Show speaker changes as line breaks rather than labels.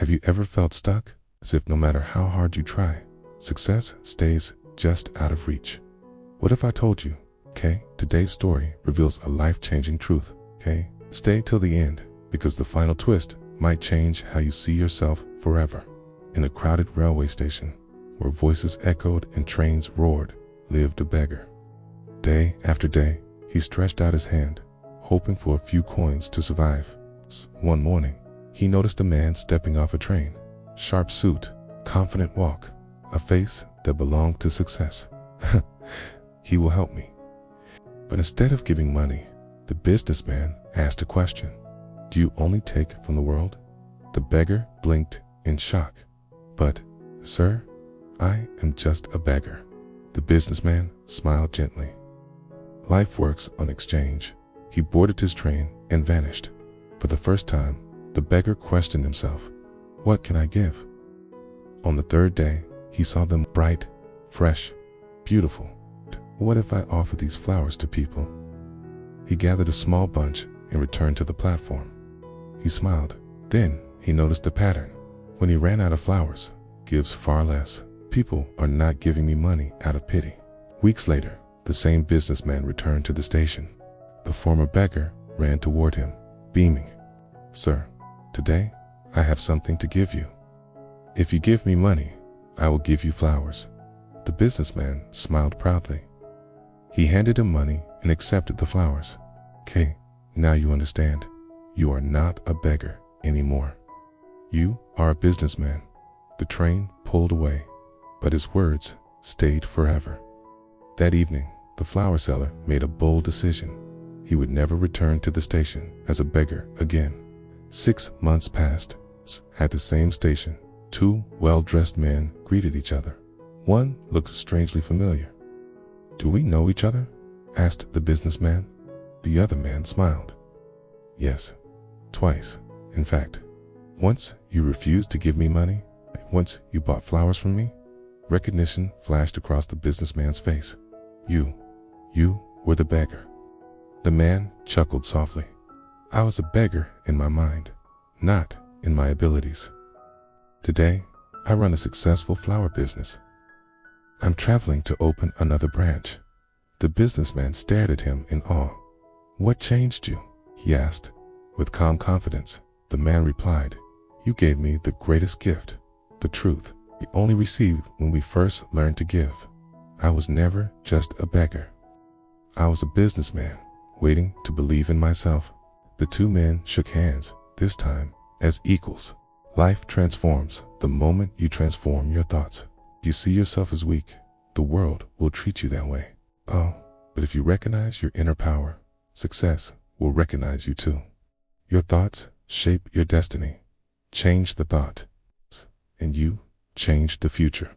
Have you ever felt stuck, as if no matter how hard you try, success stays just out of reach? What if I told you, okay, today's story reveals a life-changing truth, okay? Stay till the end, because the final twist might change how you see yourself forever. In a crowded railway station, where voices echoed and trains roared, lived a beggar. Day after day, he stretched out his hand, hoping for a few coins to survive. One morning, he noticed a man stepping off a train. Sharp suit, confident walk, a face that belonged to success. He will help me. But instead of giving money, the businessman asked a question. Do you only take from the world? The beggar blinked in shock. But, sir, I am just a beggar. The businessman smiled gently. Life works on exchange. He boarded his train and vanished. For the first time, the beggar questioned himself. What can I give? On the third day, he saw them bright, fresh, beautiful. What if I offer these flowers to people? He gathered a small bunch and returned to the platform. He smiled. Then he noticed a pattern. When he ran out of flowers, gives far less. People are not giving me money out of pity. Weeks later, the same businessman returned to the station. The former beggar ran toward him, beaming. Sir, today I have something to give you. If you give me money, I will give you flowers. The businessman smiled proudly. He handed him money and accepted the flowers. Okay, now you understand. You are not a beggar anymore. You are a businessman. The train pulled away, but his words stayed forever. That evening, the flower seller made a bold decision. He would never return to the station as a beggar again. 6 months passed. At the same station, 2 well-dressed men greeted each other. One looked strangely familiar. Do we know each other? Asked the businessman. The other man smiled. Yes, twice, in fact. Once you refused to give me money. Once you bought flowers from me. Recognition flashed across the businessman's face. You were the beggar. The man chuckled softly. I was a beggar in my mind, not in my abilities. Today, I run a successful flower business. I'm traveling to open another branch. The businessman stared at him in awe. What changed you? He asked. With calm confidence, the man replied, You gave me the greatest gift, the truth. We only receive when we first learn to give. I was never just a beggar. I was a businessman, waiting to believe in myself. The 2 men shook hands, this time as equals. Life transforms the moment you transform your thoughts. If you see yourself as weak, the world will treat you that way. Oh, but if you recognize your inner power, success will recognize you too. Your thoughts shape your destiny. Change the thought, and you change the future.